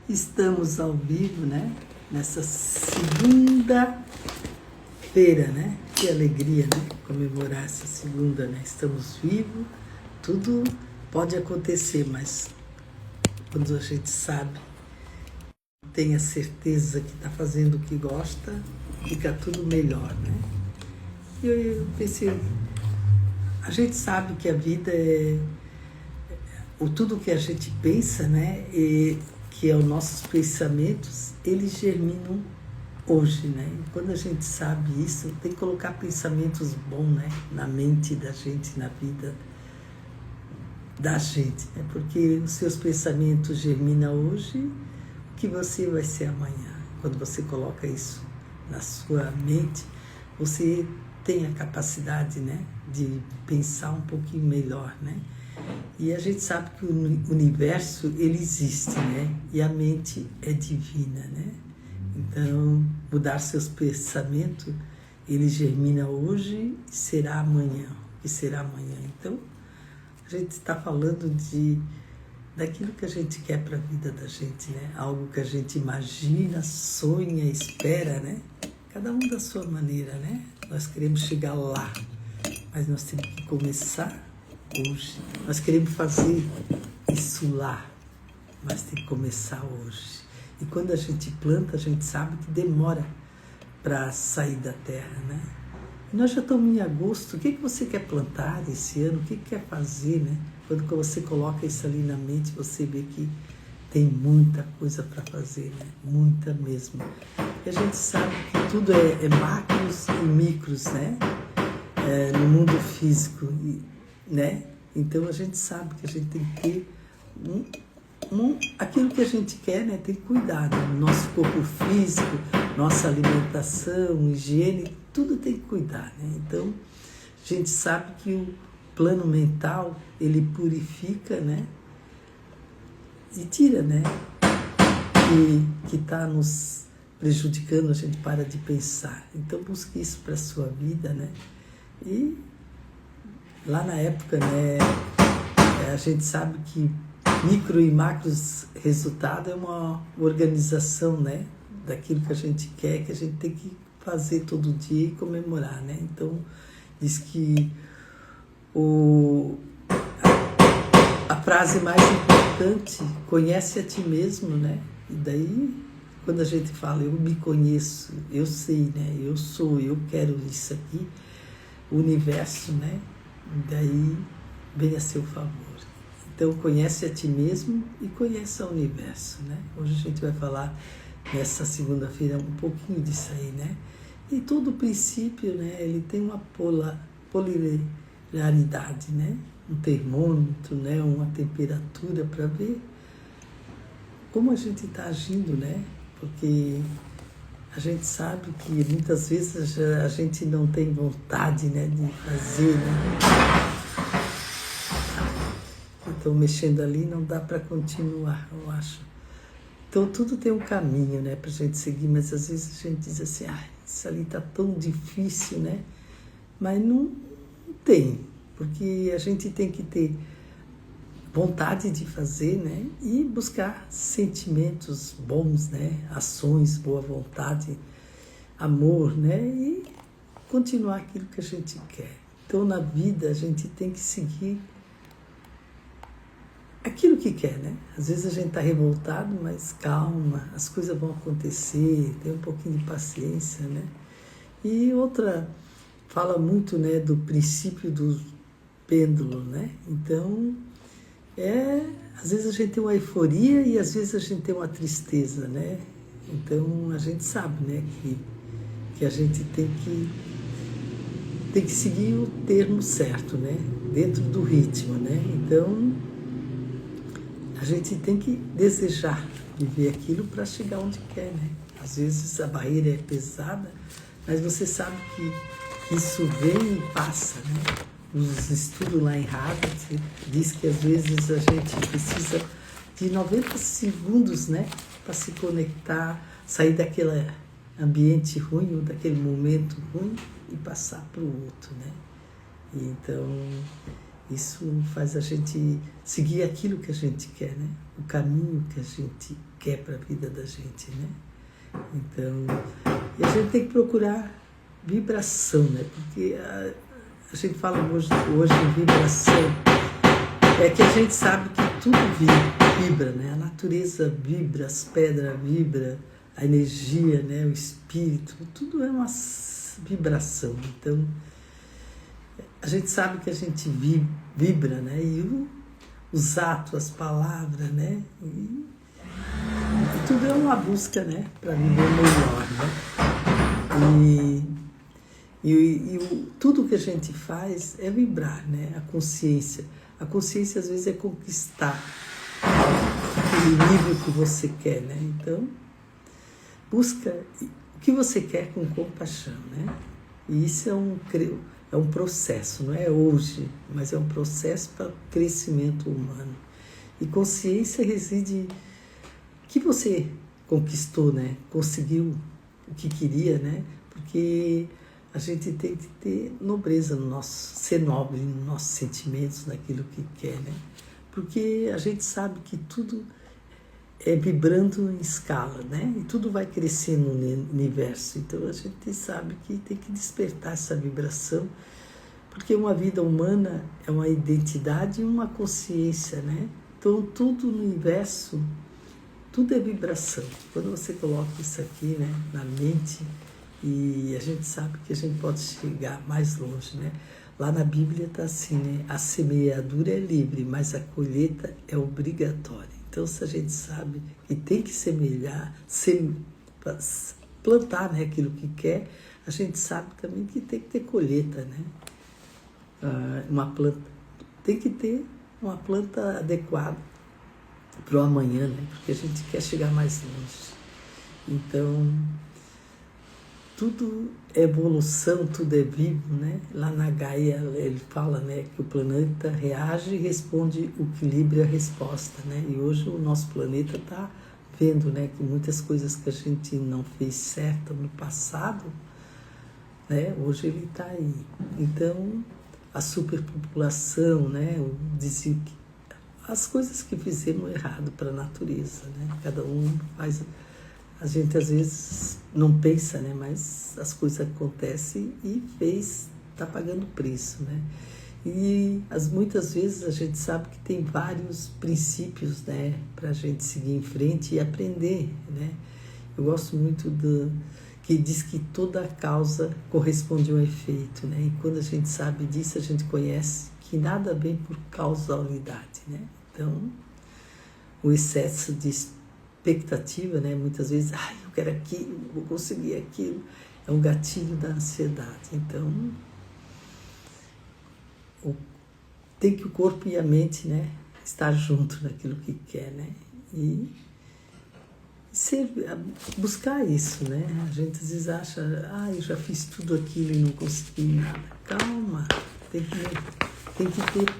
Estamos ao vivo, né? Nessa segunda-feira, né? Que alegria, né? Comemorar essa segunda, né? Estamos vivos, tudo pode acontecer, mas quando a gente sabe, tem a certeza que está fazendo o que gosta, fica tudo melhor, né? E eu pensei, a gente sabe que a vida é tudo que a gente pensa, né? E que é os nossos pensamentos, eles germinam hoje, né? E quando a gente sabe isso, tem que colocar pensamentos bons, né? Na mente da gente, na vida da gente, né? Porque os seus pensamentos germinam hoje, o que você vai ser amanhã. Quando você coloca isso na sua mente, você tem a capacidade, né? De pensar um pouquinho melhor, né? E a gente sabe que o universo, ele existe, né? E a mente é divina, né? Então, mudar seus pensamentos, ele germina hoje e será amanhã. E será amanhã. Então, a gente está falando daquilo que a gente quer para a vida da gente, né? Algo que a gente imagina, sonha, espera, né? Cada um da sua maneira, né? Nós queremos chegar lá, mas nós temos que começar hoje. Nós queremos fazer isso lá, mas tem que começar hoje. E quando a gente planta, a gente sabe que demora para sair da terra, né? E nós já estamos em agosto. O que você quer plantar esse ano? O que quer fazer, né? Quando você coloca isso ali na mente, você vê que tem muita coisa para fazer, né? Muita mesmo. E a gente sabe que tudo é macros e micros, né? No mundo físico, né? Então a gente sabe que a gente tem que ter aquilo que a gente quer, né? Tem que cuidar do nosso corpo físico, nossa alimentação, higiene, tudo tem que cuidar, né? Então a gente sabe que o plano mental, ele purifica, né? E tira, né? Que está nos prejudicando, a gente para de pensar. Então busque isso para a sua vida, né? E lá na época, né, a gente sabe que micro e macros resultado é uma organização, né, daquilo que a gente quer, que a gente tem que fazer todo dia e comemorar, né? Então, diz que a frase mais importante, conhece a ti mesmo, né? E daí, quando a gente fala, eu me conheço, eu sei, né? Eu sou, eu quero isso aqui, o universo, né? Daí vem a seu favor. Então, conhece a ti mesmo e conhece o universo, né? Hoje a gente vai falar, nessa segunda-feira, um pouquinho disso aí, né? E todo princípio, né? Ele tem uma polaridade, né? Um termômetro, né? Uma temperatura para ver como a gente está agindo, né? Porque a gente sabe que muitas vezes a gente não tem vontade, né, de fazer, né? Então, mexendo ali não dá para continuar, eu acho. Então, tudo tem um caminho, né, para a gente seguir, mas às vezes a gente diz assim, isso ali está tão difícil, né? Mas não tem, porque a gente tem que ter vontade de fazer, né? E buscar sentimentos bons, né? Ações, boa vontade, amor, né? E continuar aquilo que a gente quer. Então, na vida, a gente tem que seguir aquilo que quer, né? Às vezes a gente está revoltado, mas calma, as coisas vão acontecer, tem um pouquinho de paciência, né? E outra, fala muito, né, do princípio do pêndulo, né? Então, às vezes a gente tem uma euforia e às vezes a gente tem uma tristeza, né? Então a gente sabe, né, que a gente tem que seguir o termo certo, né? Dentro do ritmo, né? Então a gente tem que desejar viver aquilo para chegar onde quer, né? Às vezes a barreira é pesada, mas você sabe que isso vem e passa, né? Os estudos lá em Harvard diz que às vezes a gente precisa de 90 segundos, né, para se conectar, sair daquele ambiente ruim ou daquele momento ruim e passar para o outro, né? E então isso faz a gente seguir aquilo que a gente quer, né? O caminho que a gente quer para a vida da gente, né? Então, e a gente tem que procurar vibração, né? Porque a gente fala hoje em vibração, é que a gente sabe que tudo vibra, né? A natureza vibra, as pedras vibram, a energia, né? O espírito, tudo é uma vibração. Então, a gente sabe que a gente vibra, né? E os atos, as palavras, né? E tudo é uma busca, né? Para viver melhor, né? Tudo que a gente faz é vibrar, né? A consciência. A consciência, às vezes, é conquistar aquele nível que você quer, né? Então, busca o que você quer com compaixão, né? E isso é um processo, não é hoje, mas é um processo para o crescimento humano. E consciência reside que você conquistou, né? Conseguiu o que queria, né? Porque a gente tem que ter nobreza no nosso, ser nobre nos nossos sentimentos, naquilo que quer, né? Porque a gente sabe que tudo é vibrando em escala, né? E tudo vai crescendo no universo. Então a gente sabe que tem que despertar essa vibração, porque uma vida humana é uma identidade e uma consciência, né? Então tudo no universo, tudo é vibração. Quando você coloca isso aqui, né, na mente, e a gente sabe que a gente pode chegar mais longe, né? Lá na Bíblia está assim, né? A semeadura é livre, mas a colheita é obrigatória. Então, se a gente sabe que tem que plantar, né, aquilo que quer, a gente sabe também que tem que ter colheita, né? Uma planta tem que ter uma planta adequada para o amanhã, né? Porque a gente quer chegar mais longe. Então, tudo é evolução, tudo é vivo, né? Lá na Gaia ele fala, né, que o planeta reage e responde o equilíbrio e a resposta, né? E hoje o nosso planeta está vendo, né, que muitas coisas que a gente não fez certo no passado, né, hoje ele está aí. Então, a superpopulação, né, as coisas que fizemos errado para a natureza, né? Cada um faz. A gente às vezes não pensa, né? Mas as coisas acontecem e está pagando preço, né? E muitas vezes a gente sabe que tem vários princípios, né, para a gente seguir em frente e aprender, né? Eu gosto muito que diz que toda causa corresponde a um efeito, né? E quando a gente sabe disso, a gente conhece que nada vem por causalidade, né? Então, o excesso de expectativa, né? Muitas vezes, eu quero aquilo, vou conseguir aquilo, é um gatilho da ansiedade. Então, tem que o corpo e a mente, né, estar junto naquilo que quer, né? E buscar isso, né? A gente às vezes acha, eu já fiz tudo aquilo e não consegui nada. Calma, tem que ter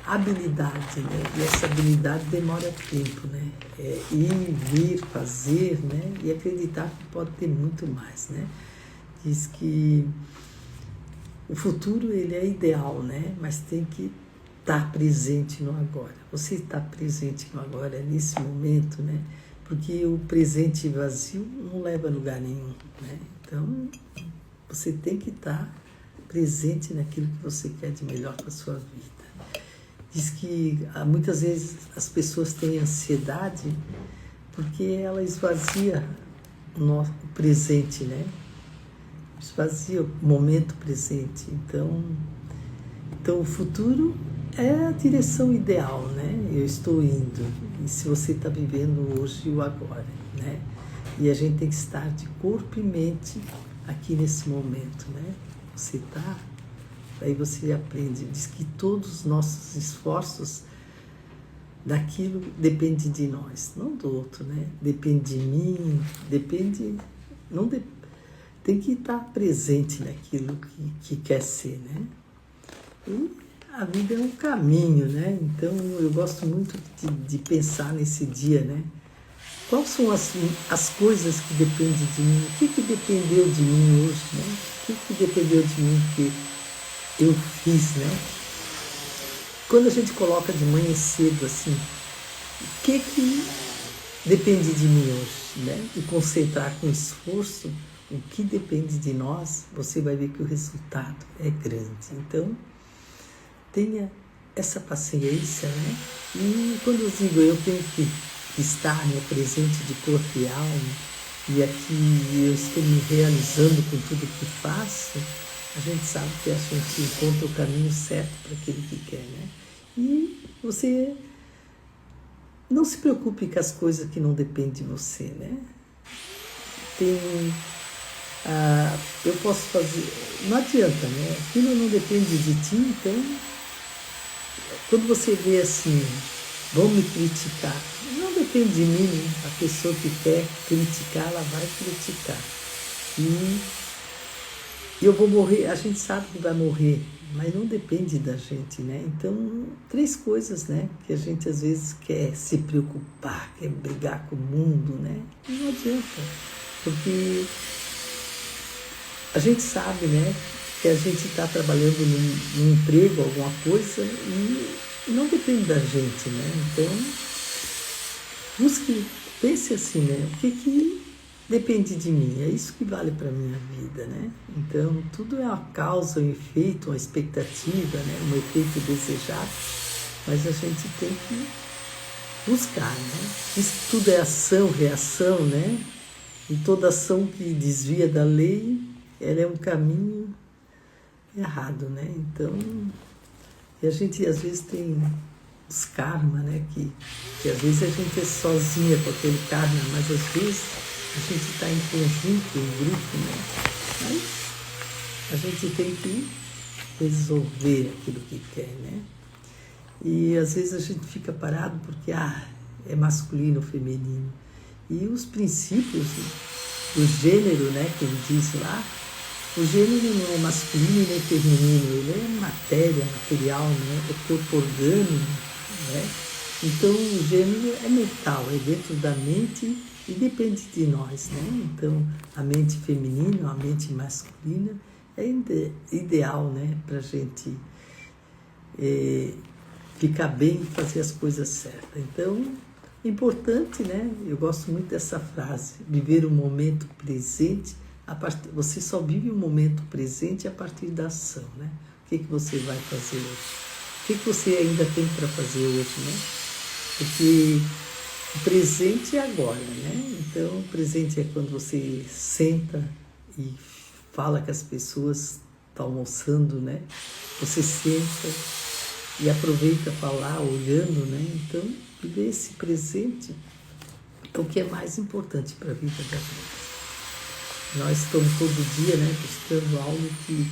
habilidade, né? E essa habilidade demora tempo, né? É ir, vir, fazer, né? E acreditar que pode ter muito mais, né? Diz que o futuro, ele é ideal, né? Mas tem que estar presente no agora. Você está presente no agora, nesse momento, né? Porque o presente vazio não leva a lugar nenhum, né? Então, você tem que estar presente naquilo que você quer de melhor para a sua vida. Diz que muitas vezes as pessoas têm ansiedade porque ela esvazia o presente, né? Esvazia o momento presente. Então o futuro é a direção ideal, né? Eu estou indo. E se você está vivendo hoje e o agora, né? E a gente tem que estar de corpo e mente aqui nesse momento, né? Você está... Aí você aprende, diz que todos os nossos esforços daquilo depende de nós, não do outro, né? Depende de mim, tem que estar presente naquilo que quer ser, né? E a vida é um caminho, né? Então eu gosto muito de pensar nesse dia, né? Quais são as coisas que dependem de mim? O que dependeu de mim hoje, né? O que dependeu de mim que eu fiz, né? Quando a gente coloca de manhã cedo, assim, o que depende de mim hoje, né? E concentrar com esforço o que depende de nós, você vai ver que o resultado é grande. Então, tenha essa paciência, né? E quando eu digo eu tenho que estar no presente de corpo e alma, e aqui eu estou me realizando com tudo que faço, a gente sabe que a gente encontra o caminho certo para aquilo que quer, né? E você não se preocupe com as coisas que não dependem de você, né? Eu posso fazer... Não adianta, né? Aquilo não depende de ti, então... Quando você vê assim, vão me criticar, não depende de mim, né? A pessoa que quer criticar, ela vai criticar. E eu vou morrer, a gente sabe que vai morrer, mas não depende da gente, né? Então, 3 coisas, né? Que a gente às vezes quer se preocupar, quer brigar com o mundo, né? E não adianta, porque a gente sabe, né? Que a gente está trabalhando num emprego, alguma coisa, e não depende da gente, né? Então, pense assim, né? O que depende de mim? É isso que vale para a minha vida, né? Então, tudo é uma causa, um efeito, uma expectativa, né? Um efeito desejado, mas a gente tem que buscar, né? Isso tudo é ação, reação, né? E toda ação que desvia da lei, ela é um caminho errado, né? Então, e a gente às vezes tem os karma, né? Que às vezes a gente é sozinha com aquele karma, mas às vezes a gente está em conjunto, em grupo, né? Mas a gente tem que resolver aquilo que quer, né? E às vezes a gente fica parado porque é masculino ou feminino. E os princípios do gênero, né? Que ele diz lá, o gênero não é masculino nem feminino, ele é matéria, material, né? É corpo orgânico, né? Então o gênero é mental, é dentro da mente e depende de nós, né? Então a mente feminina, a mente masculina é ideal, né? Para a gente ficar bem e fazer as coisas certas. Então, importante, né? Eu gosto muito dessa frase, viver o momento presente. Você só vive o momento presente a partir da ação, né? O que você vai fazer hoje? O que você ainda tem para fazer hoje, né? Porque o presente é agora, né? Então, o presente é quando você senta e fala que as pessoas estão almoçando, né? Você senta e aproveita para falar, olhando, né? Então, viver esse presente é o que é mais importante para a vida da gente. Nós estamos todo dia, né, buscando algo que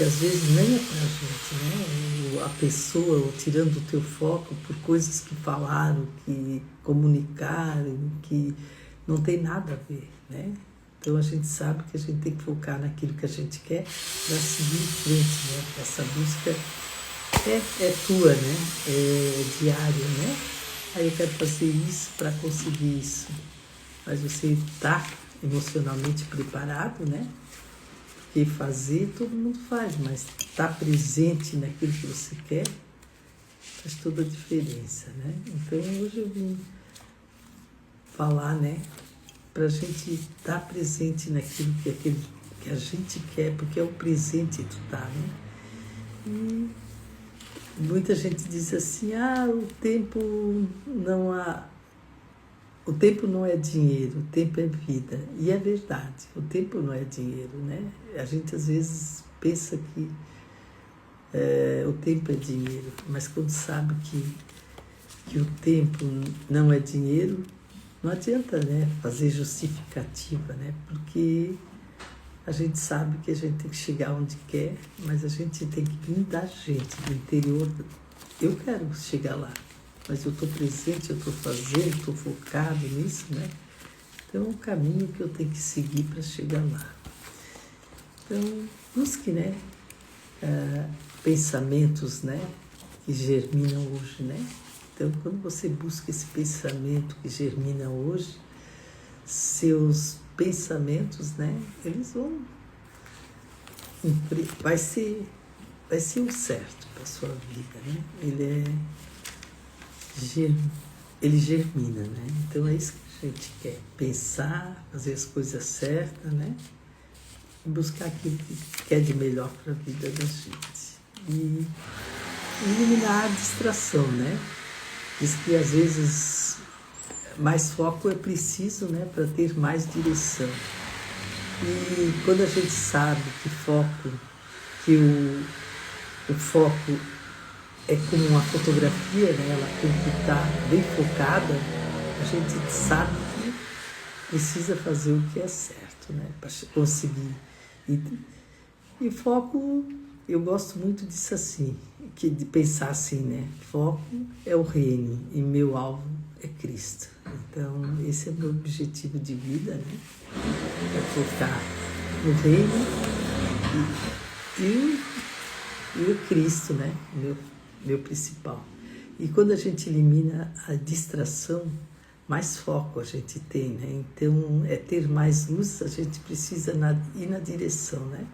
às vezes nem é para a gente, né? A pessoa, ou tirando o teu foco por coisas que falaram, que comunicaram, que não tem nada a ver, né? Então a gente sabe que a gente tem que focar naquilo que a gente quer para seguir em frente, né? Essa busca é tua, né? É diária, né? Aí eu quero fazer isso para conseguir isso. Mas você está emocionalmente preparado, né? Porque fazer todo mundo faz, mas estar presente naquilo que você quer faz toda a diferença, né? Então hoje eu vim falar, né? Para a gente estar presente naquilo que a gente quer, porque é o presente que tá, né? E muita gente diz assim, o tempo não é dinheiro, o tempo é vida. E é verdade, o tempo não é dinheiro, né? A gente às vezes pensa que o tempo é dinheiro, mas quando sabe que o tempo não é dinheiro, não adianta, né, fazer justificativa, né? Porque a gente sabe que a gente tem que chegar onde quer, mas a gente tem que vir da gente, do interior. Eu quero chegar lá, mas eu estou presente, eu estou fazendo, estou focado nisso, né? Então é um caminho que eu tenho que seguir para chegar lá. Então, busque, né, pensamentos, né, que germinam hoje, né? Então, quando você busca esse pensamento que germina hoje, seus pensamentos, né, eles vão... Vai ser o certo para a sua vida, né? Ele é ele germina, né? Então é isso que a gente quer, pensar, fazer as coisas certas, né? E buscar aquilo que é de melhor para a vida da gente. E eliminar a distração, né? Diz que às vezes mais foco é preciso, né, para ter mais direção. E quando a gente sabe que o foco é como uma fotografia, né? Ela tem que estar bem focada, a gente sabe que precisa fazer o que é certo, né? Para conseguir. E foco, eu gosto muito disso assim, de pensar assim, né? Foco é o reino e meu alvo é Cristo. Então, esse é o meu objetivo de vida, né? É focar no reino e o Cristo, né? Meu principal. E quando a gente elimina a distração, mais foco a gente tem, né? Então, é ter mais luz, a gente precisa ir na direção, né?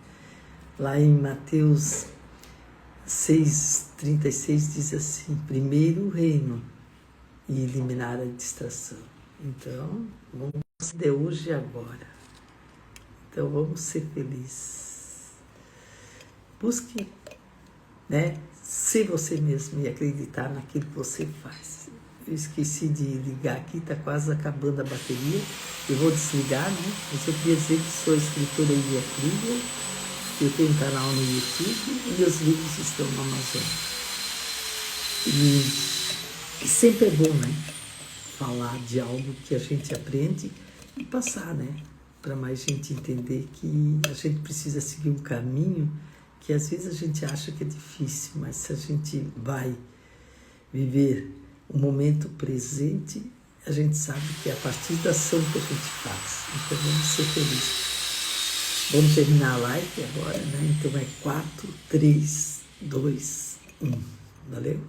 Lá em Mateus 6,36 diz assim, primeiro o reino e eliminar a distração. Então, vamos de hoje e agora. Então, vamos ser felizes. Busque, né, ser você mesmo e acreditar naquilo que você faz. Eu esqueci de ligar aqui, está quase acabando a bateria. Eu vou desligar, né? Mas eu queria dizer que sou escritora Ilia Krieger, eu tenho um canal no YouTube e meus livros estão no Amazon. E sempre é bom, né? Falar de algo que a gente aprende e passar, né? Para mais gente entender que a gente precisa seguir um caminho que às vezes a gente acha que é difícil, mas se a gente vai viver o momento presente, a gente sabe que é a partir da ação que a gente faz. Então vamos ser felizes. Vamos terminar a live agora, né? Então é 4, 3, 2, 1. Valeu?